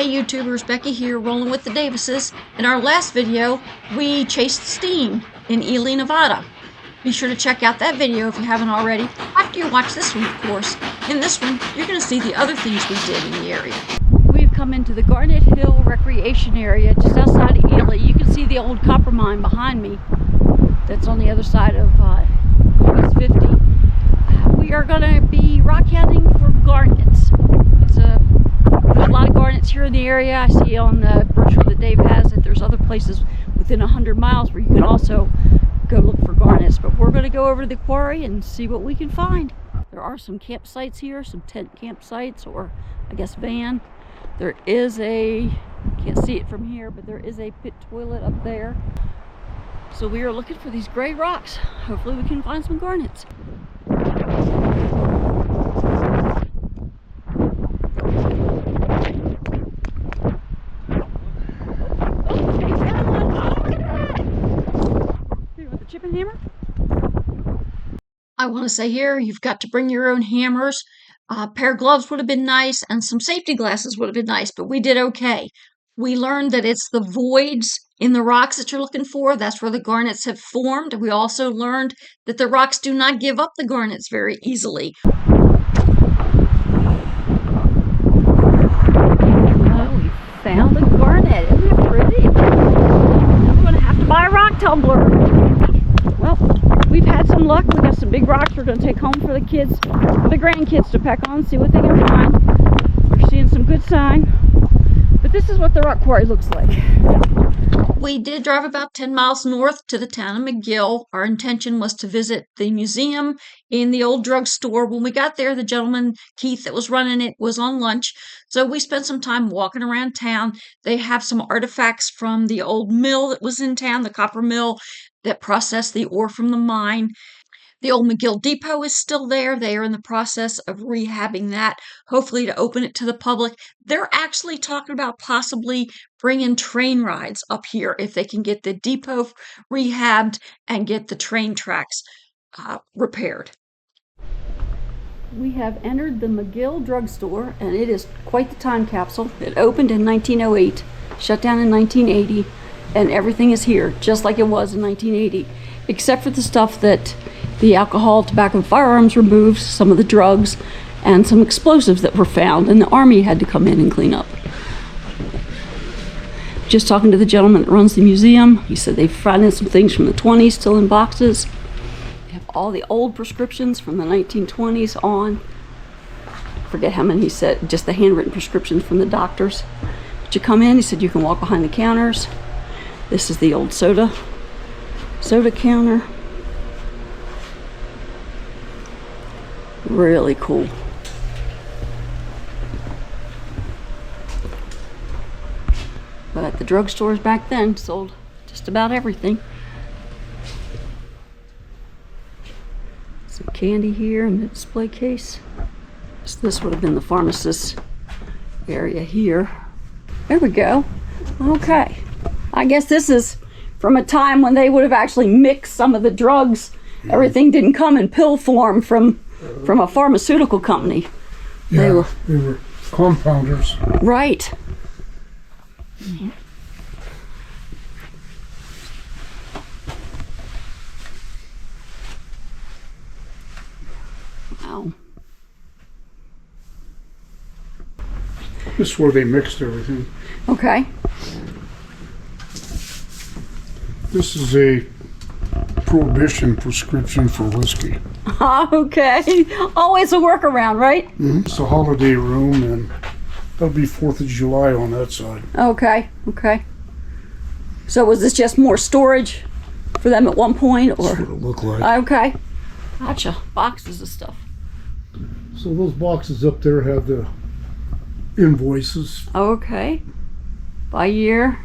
Hey YouTubers, Becky here, rolling with the Davises. In our last video, we chased steam in Ely, Nevada. Be sure to check out that video if you haven't already, after you watch this one, of course. In this one, you're going to see the other things we did in the area. We've come into the Garnet Hill Recreation Area just outside of Ely. You can see the old copper mine behind me that's on the other side of US 50. We are going to be rock hounding for garnets. There's a lot of garnets here in the area. I see on the brochure that Dave has that there's other places within 100 miles where you can also go look for garnets. But we're going to go over to the quarry and see what we can find. There are some campsites here, some tent campsites, or I guess van. There is can't see it from here, but there is a pit toilet up there. So we are looking for these gray rocks. Hopefully we can find some garnets. Hammer? I want to say here, you've got to bring your own hammers. A pair of gloves would have been nice, and some safety glasses would have been nice, but we did okay. We learned that it's the voids in the rocks that you're looking for. That's where the garnets have formed. We also learned that the rocks do not give up the garnets very easily. Oh, we found a garnet. Isn't it pretty? I'm going to have to buy a rock tumbler. Well, we've had some luck. We got some big rocks we're going to take home for the kids, for the grandkids to peck on, see what they can find. We're seeing some good sign. But this is what the rock quarry looks like. We did drive about 10 miles north to the town of McGill. Our intention was to visit the museum in the old drugstore. When we got there, the gentleman, Keith, that was running it was on lunch. So we spent some time walking around town. They have some artifacts from the old mill that was in town, the copper mill that processed the ore from the mine. The old McGill depot is still there. They are in the process of rehabbing that, hopefully to open it to the public. They're actually talking about possibly bringing train rides up here if they can get the depot rehabbed and get the train tracks repaired. We have entered the McGill drugstore, and it is quite the time capsule. It opened in 1908, shut down in 1980, and everything is here, just like it was in 1980, except for the stuff that the alcohol, tobacco, and firearms removed, some of the drugs, and some explosives that were found, and the Army had to come in and clean up. Just talking to the gentleman that runs the museum, he said they found some things from the 20s still in boxes. They have all the old prescriptions from the 1920s on. I forget how many he said, just the handwritten prescriptions from the doctors. But you come in, he said you can walk behind the counters. This is the old soda counter. Really cool. But the drugstores back then sold just about everything. Some candy here in the display case. So this would have been the pharmacist area here. There we go. Okay. I guess this is from a time when they would have actually mixed some of the drugs. Everything didn't come in pill form from a pharmaceutical company. Yeah, they were compounders. Right. Wow. This is where they mixed everything. Okay. This is a prohibition prescription for whiskey. Okay. Always a workaround, right? Mm-hmm. It's a holiday room, and that'll be 4th of July on that side. Okay. Okay. So was this just more storage for them at one point, or? That's what it looked like. Okay. Gotcha. Boxes of stuff. So those boxes up there have the invoices. Okay. By year.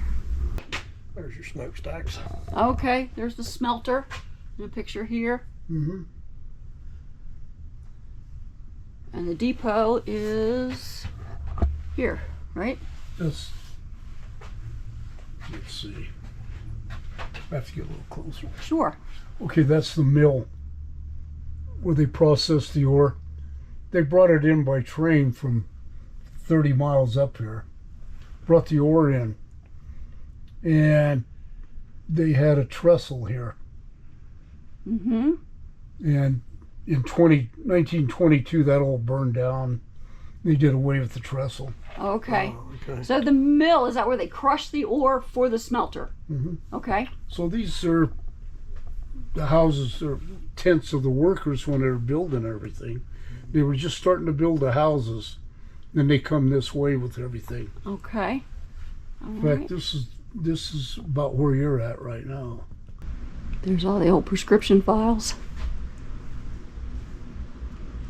There's your smokestacks. Okay. There's the smelter. In a picture here. Mm-hmm. And the depot is here, right? Let's see. I have to get a little closer. Sure. Okay, that's the mill where they process the ore. They brought it in by train from 30 miles up here. brought the ore in, and they had a trestle here. Mm-hmm. And in 1922, that all burned down. They did away with the trestle. Okay. Okay. So the mill, is that where they crush the ore for the smelter? Mm-hmm. Okay. So these are the houses or tents of the workers when they were building everything. They were just starting to build the houses. Then they come this way with everything. Okay. All In right. fact, this is about where you're at right now. There's all the old prescription files.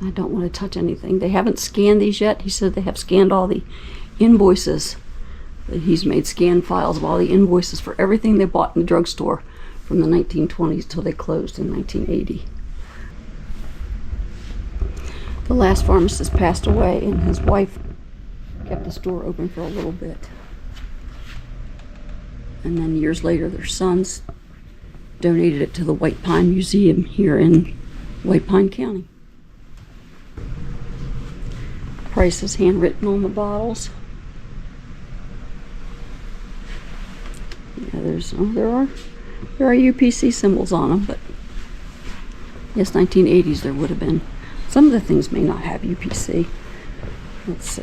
I don't want to touch anything. They haven't scanned these yet. He said they have scanned all the invoices. He's made scan files of all the invoices for everything they bought in the drugstore from the 1920s till they closed in 1980. The last pharmacist passed away, and his wife kept the store open for a little bit. And then years later, their sons donated it to the White Pine Museum here in White Pine County. Price is handwritten on the bottles. Yeah, there are UPC symbols on them, but yes, 1980s there would have been. Some of the things may not have UPC. Let's see.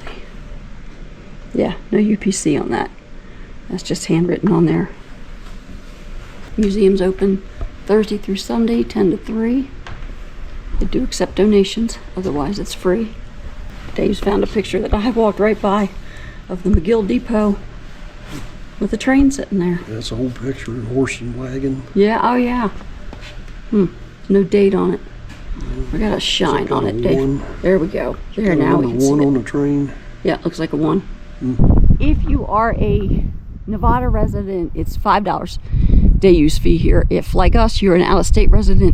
Yeah, no UPC on that. That's just handwritten on there. Museum's open Thursday through Sunday, 10 to 3. They do accept donations, otherwise it's free. Dave's found a picture that I walked right by of the McGill depot with a train sitting there. That's an old picture, horse and wagon. Yeah, oh yeah. No date on it. We got a shine on it, Dave. There we go. There, now we can see one it. on the train. Yeah, it looks like a 1. If you are a Nevada resident, it's $5 day use fee here. If, like us, you're an out-of-state resident,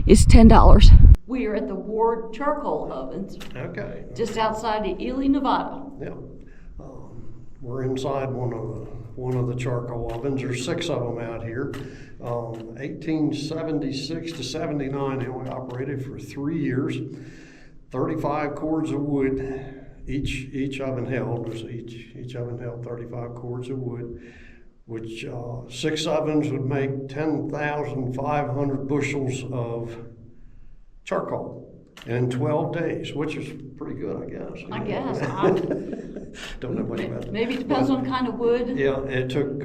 it's $10. We are at the Ward Charcoal Ovens, Okay. just outside of Ely, Nevada. Yeah. We're inside one of the charcoal ovens. There's 6 of them out here. 1876 to 79, they only operated for 3 years. 35 cords of wood. Each oven held each oven held 35 cords of wood, which 6 ovens would make 10,500 bushels of charcoal in 12 days, which is pretty good, I guess. I guess. Don't know much about it. Maybe it depends on kind of wood. Yeah, it took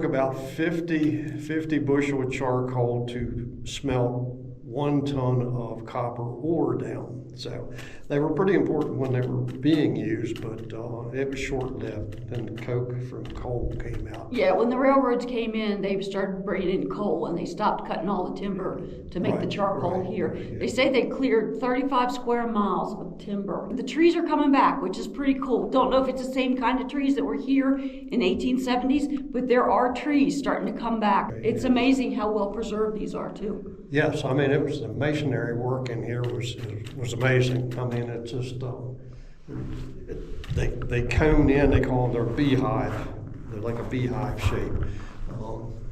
about 50 bushel of charcoal to smelt 1 ton of copper ore down. So they were pretty important when they were being used, but it was short-lived. Then coke from coal came out. Yeah, when the railroads came in, they started bringing in coal, and they stopped cutting all the timber to make the charcoal here. Yeah. They say they cleared 35 square miles of timber. The trees are coming back, which is pretty cool. Don't know if it's the same kind of trees that were here in 1870s, but there are trees starting to come back. It's amazing how well preserved these are too. Yes, I mean, it was the masonry work in here was amazing. I mean, it's just they cone in. They call them their beehive. They're like a beehive shape.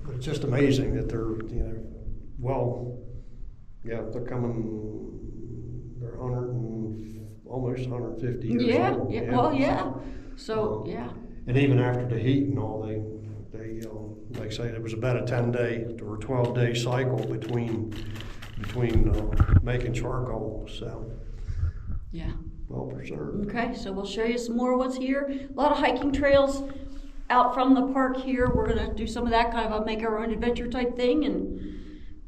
It's just amazing that they're they're coming. They're almost 150 years old. Yeah. Well, yeah. So yeah. And even after the heat and all, they like say it was about a 10-day or 12-day cycle between making charcoal. So Yeah. well preserved. Okay, so we'll show you some more of what's here. A lot of hiking trails out from the park here. We're gonna do some of that kind of a make our own adventure type thing, and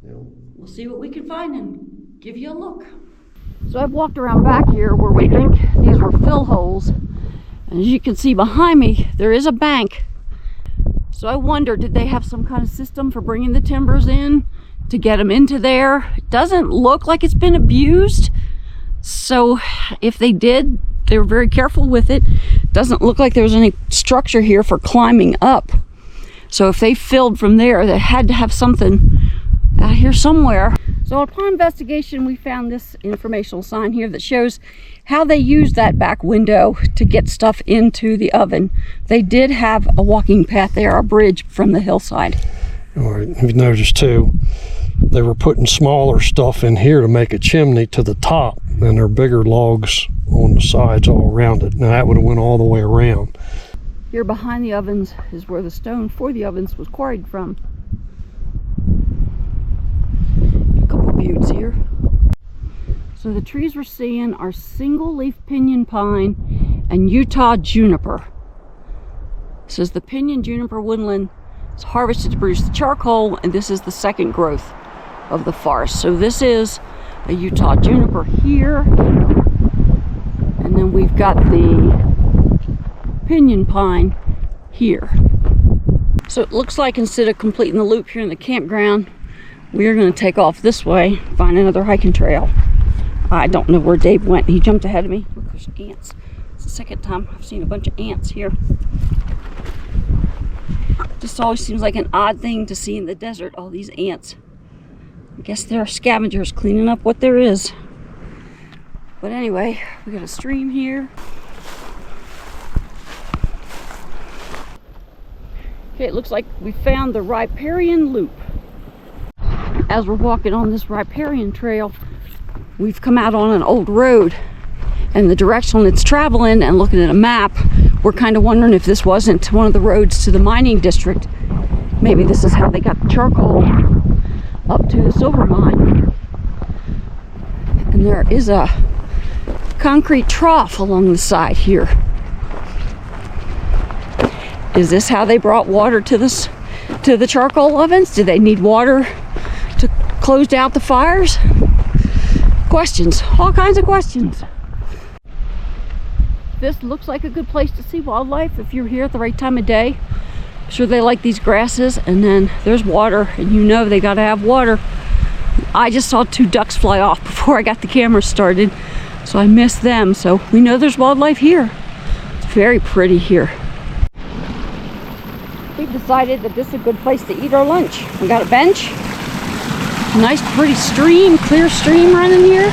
we'll see what we can find and give you a look. So I've walked around back here where we think these were fill holes. And as you can see behind me, there is a bank. So I wonder, did they have some kind of system for bringing the timbers in to get them into there? It doesn't look like it's been abused. So if they did, they were very careful with it. Doesn't look like there was any structure here for climbing up. So if they filled from there, they had to have something out here somewhere. So upon investigation, we found this informational sign here that shows how they used that back window to get stuff into the oven. They did have a walking path there, a bridge from the hillside. All right, you've noticed too, they were putting smaller stuff in here to make a chimney to the top, and there are bigger logs on the sides all around it. Now that would have went all the way around. Here behind the ovens is where the stone for the ovens was quarried from. A couple buttes here. So the trees we're seeing are single leaf pinyon pine and Utah juniper. This is the pinyon juniper woodland. It's harvested to produce the charcoal, and this is the second growth of the forest. So this is a Utah juniper here, and then we've got the pinyon pine here. So it looks like instead of completing the loop here in the campground, we are going to take off this way, find another hiking trail. I don't know where Dave went. He jumped ahead of me. Look, there's ants. It's the second time I've seen a bunch of ants here. Just always seems like an odd thing to see in the desert, all these ants. I guess they're scavengers cleaning up what there is. But anyway, we got a stream here. Okay, it looks like we found the riparian loop. As we're walking on this riparian trail, we've come out on an old road, and the direction it's traveling, and looking at a map, we're kind of wondering if this wasn't one of the roads to the mining district. Maybe this is how they got the charcoal up to the silver mine. And there is a concrete trough along the side here. Is this how they brought water to the charcoal ovens? Did they need water to close out the fires? Questions, all kinds of questions. This looks like a good place to see wildlife if you're here at the right time of day. I'm sure they like these grasses, and then there's water, and you know they gotta have water. I just saw 2 ducks fly off before I got the camera started, so I missed them. So we know there's wildlife here. It's very pretty here. We've decided that this is a good place to eat our lunch. We got a bench, nice pretty stream, clear stream running here.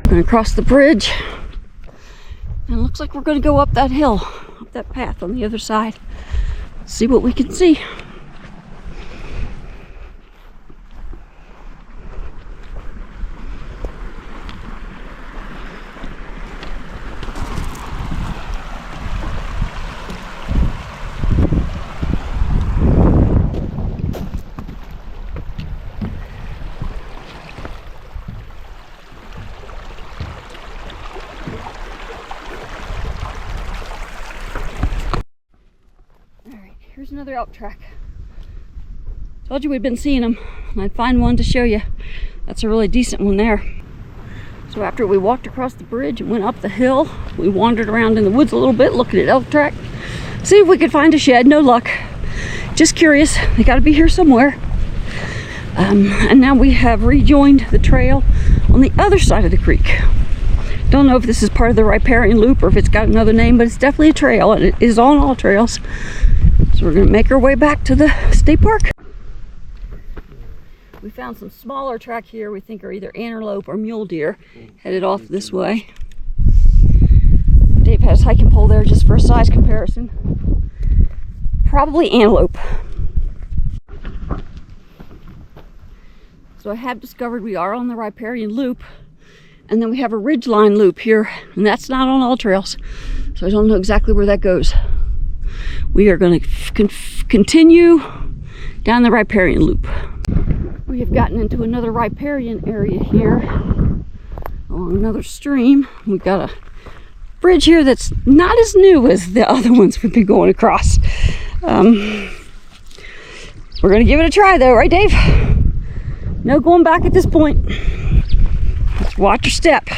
Gonna cross the bridge, and it looks like we're gonna go up that hill, up that path on the other side, see what we can see. Here's another elk track. Told you we'd been seeing them, and I'd find one to show you. That's a really decent one there. So after we walked across the bridge and went up the hill, we wandered around in the woods a little bit looking at elk track. See if we could find a shed. No luck. Just curious. They got to be here somewhere. And now we have rejoined the trail on the other side of the creek. Don't know if this is part of the riparian loop or if it's got another name, but it's definitely a trail, and it is on all trails. So we're gonna make our way back to the state park. We found some smaller track here we think are either antelope or mule deer, headed off this way. Dave has hiking pole there just for a size comparison. Probably antelope. So I have discovered we are on the riparian loop, and then we have a ridgeline loop here, and that's not on all trails, so I don't know exactly where that goes. We are going to continue down the riparian loop. We have gotten into another riparian area here along another stream. We've got a bridge here that's not as new as the other ones we've been going across. We're going to give it a try though, right Dave? No going back at this point. Just watch your step.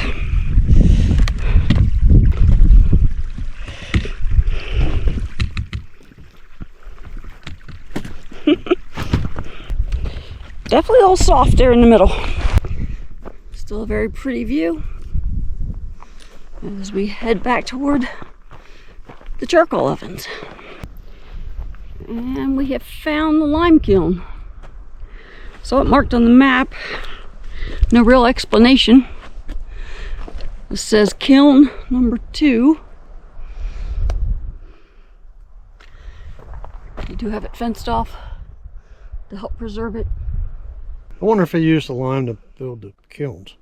Definitely a little soft there in the middle. Still a very pretty view as we head back toward the charcoal ovens. And we have found the lime kiln. Saw it marked on the map. No real explanation. It says kiln number 2. You do have it fenced off to help preserve it. I wonder if they used the lime to build the kilns.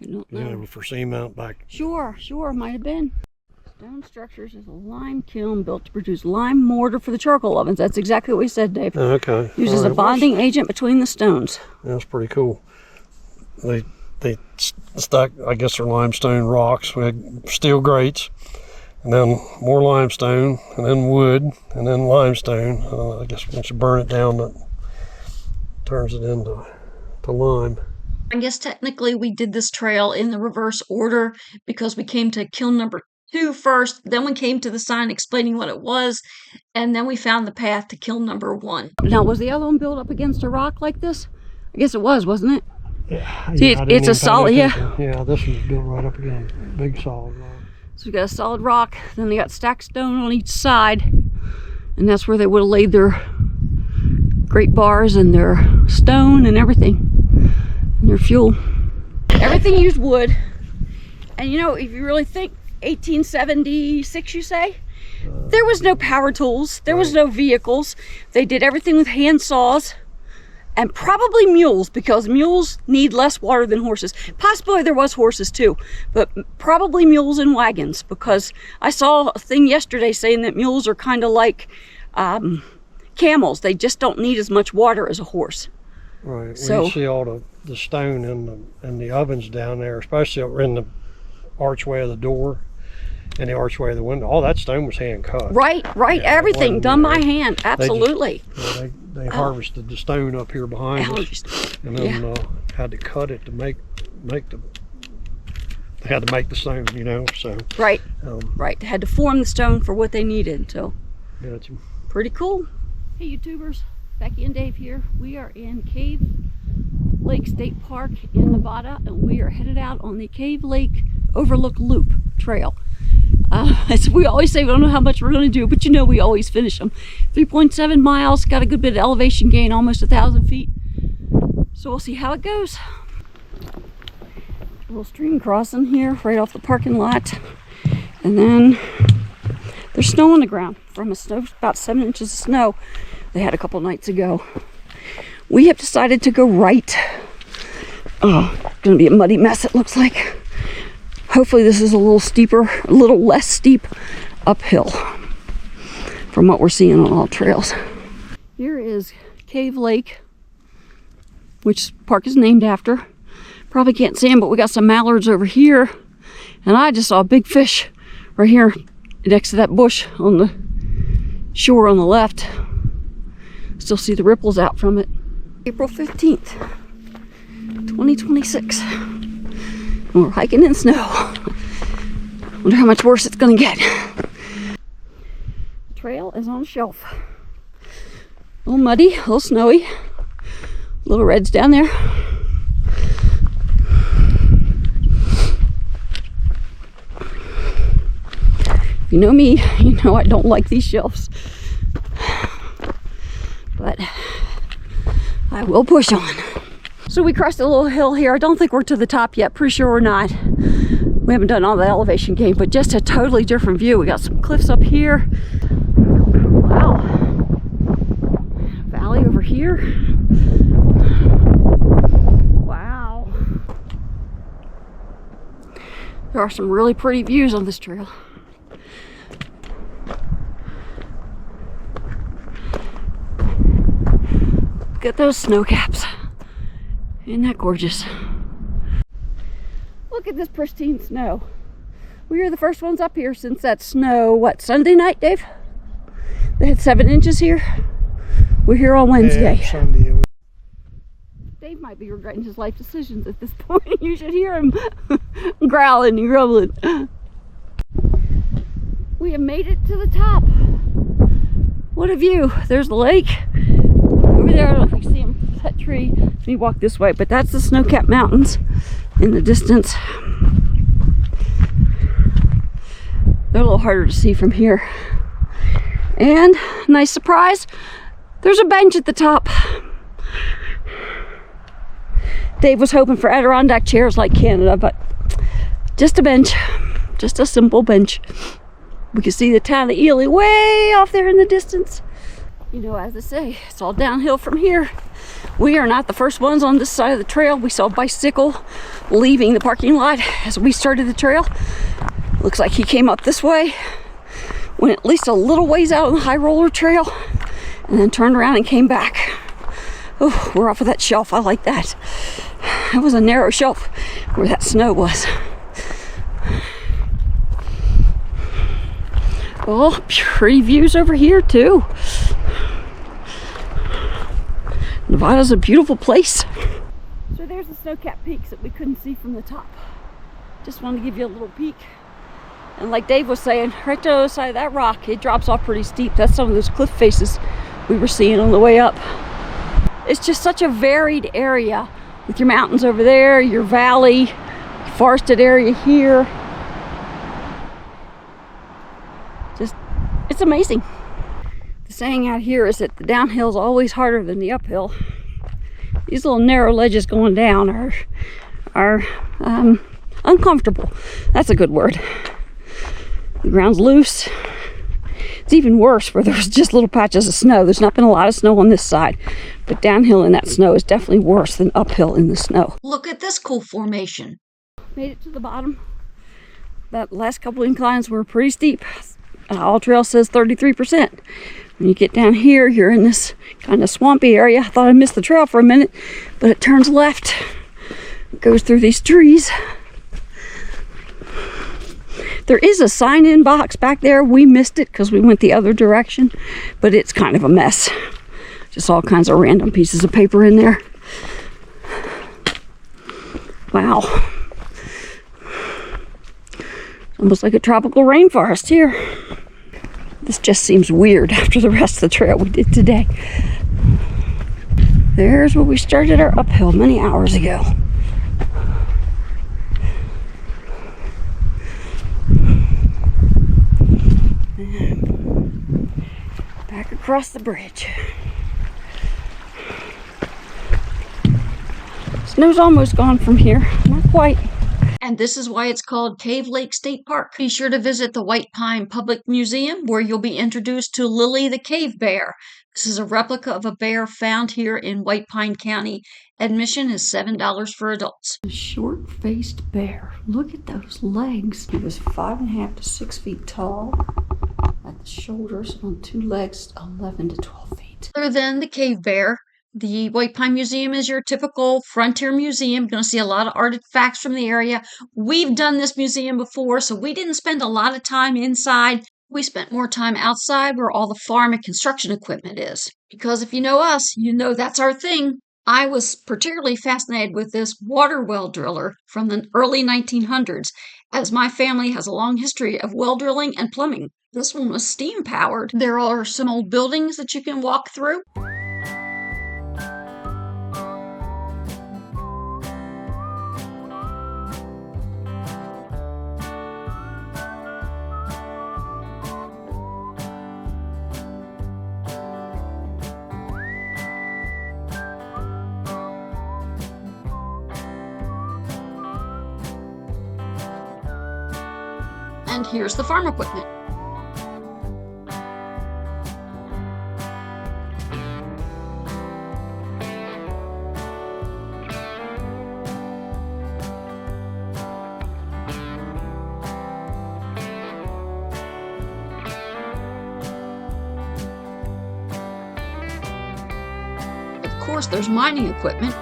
I don't Yeah, know. for cement back. Sure, might have been. Stone Structures is a lime kiln built to produce lime mortar for the charcoal ovens. That's exactly what we said, Dave. Okay. Uses a bonding agent between the stones. That's pretty cool. They stack, I guess they're limestone rocks. We had steel grates, and then more limestone, and then wood, and then limestone. I guess once you burn it down, that turns it into lime. I guess technically we did this trail in the reverse order because we came to kiln number 2 first, then we came to the sign explaining what it was, and then we found the path to kiln number 1. Now, was the other one built up against a rock like this? I guess it was, wasn't it? Yeah, See, it's a solid, yeah. Yeah, this one's built right up against a big solid rock. So we got a solid rock, then they got stacked stone on each side, and that's where they would have laid their grate bars and their stone and everything, and their fuel. Everything used wood, and you know, if you really think 1876, you say? There was no power tools, there was no vehicles. They did everything with hand saws. And probably mules, because mules need less water than horses. Possibly there was horses too, but probably mules and wagons, because I saw a thing yesterday saying that mules are kind of like camels. They just don't need as much water as a horse. Right. So, you see all the stone in the ovens down there, especially in the archway of the door and the archway of the window. All that stone was hand cut. Right. Yeah, Everything done by hand. Absolutely. They harvested the stone up here behind us, and then had to cut it to make the. They had to make the stone, you know. So right. They had to form the stone for what they needed. So gotcha. Pretty cool. Hey YouTubers, Becky and Dave here. We are in Cave Lake State Park in Nevada, and we are headed out on the Cave Lake Overlook Loop Trail. As we always say, we don't know how much we're going to do, but you know we always finish them. 3.7 miles, got a good bit of elevation gain, almost 1,000 feet. So we'll see how it goes. A little stream crossing here, right off the parking lot. And then there's snow on the ground from about 7 inches of snow they had a couple nights ago. We have decided to go right. Oh, going to be a muddy mess, it looks like. Hopefully this is a little steeper, a little less steep uphill from what we're seeing on all trails. Here is Cave Lake, which park is named after. Probably can't see them, but we got some mallards over here. And I just saw a big fish right here next to that bush on the shore on the left. Still see the ripples out from it. April 15th, 2026. We're hiking in snow. Wonder how much worse it's gonna get. The trail is on a shelf. A little muddy, a little snowy. Little reds down there. If you know me, you know I don't like these shelves. But I will push on. So we crossed a little hill here. I don't think we're to the top yet. Pretty sure we're not. We haven't done all the elevation gain, but just a totally different view. We got some cliffs up here. Wow. Valley over here. Wow. There are some really pretty views on this trail. Look at those snow caps. Isn't that gorgeous? Look at this pristine snow. We were the first ones up here since that snow, what, Sunday night, Dave? They had 7 inches here. We're here on Wednesday. Yeah, Sunday. Dave might be regretting his life decisions at this point. You should hear him growling and grumbling. We have made it to the top. What a view. There's the lake. Over there, I don't know if you see him. That tree. Let me walk this way, but that's the snow-capped mountains in the distance. They're a little harder to see from here. And, nice surprise, there's a bench at the top. Dave was hoping for Adirondack chairs like Canada, but just a bench. Just a simple bench. We can see the town of Ely way off there in the distance. You know, as I say, it's all downhill from here. We are not the first ones on this side of the trail. We saw a bicycle leaving the parking lot as we started the trail. Looks like he came up this way, went at least a little ways out on the high roller trail, and then turned around and came back. Oh, we're off of that shelf. I like that. That was a narrow shelf where that snow was. Oh, pretty views over here too. Nevada's a beautiful place. So there's the snow-capped peaks that we couldn't see from the top. Just wanted to give you a little peek. And like Dave was saying, right to the other side of that rock, it drops off pretty steep. That's some of those cliff faces we were seeing on the way up. It's just such a varied area with your mountains over there, your valley, forested area here. Just, it's amazing. The saying out here is that the downhill is always harder than the uphill. These little narrow ledges going down are uncomfortable. That's a good word. The ground's loose. It's even worse where there's just little patches of snow. There's not been a lot of snow on this side, but downhill in that snow is definitely worse than uphill in the snow. Look at this cool formation. Made it to the bottom. That last couple inclines were pretty steep. All trail says 33%. When you get down here, you're in this kind of swampy area. I thought I missed the trail for a minute, but it turns left. It goes through these trees. There is a sign-in box back there. We missed it because we went the other direction, but it's kind of a mess. Just all kinds of random pieces of paper in there. Wow. Almost like a tropical rainforest here. This just seems weird after the rest of the trail we did today. There's where we started our uphill many hours ago. And back across the bridge. Snow's almost gone from here. Not quite. And this is why it's called Cave Lake State Park. Be sure to visit the White Pine Public Museum, where you'll be introduced to Lily the cave bear. This is a replica of a bear found here in White Pine County. Admission is $7 for adults. A short-faced bear. Look at those legs. He was 5.5 to 6 feet tall at the shoulders, on 2 legs, 11 to 12 feet. Other than the cave bear, the White Pine Museum is your typical frontier museum. You're going to see a lot of artifacts from the area. We've done this museum before, so we didn't spend a lot of time inside. We spent more time outside where all the farm and construction equipment is. Because if you know us, you know that's our thing. I was particularly fascinated with this water well driller from the early 1900s, as my family has a long history of well drilling and plumbing. This one was steam powered. There are some old buildings that you can walk through. And here's the farm equipment. Of course, there's mining equipment.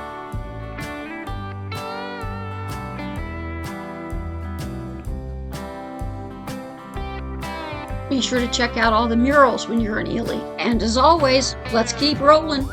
Be sure to check out all the murals when you're in Ely. And as always, let's keep rolling.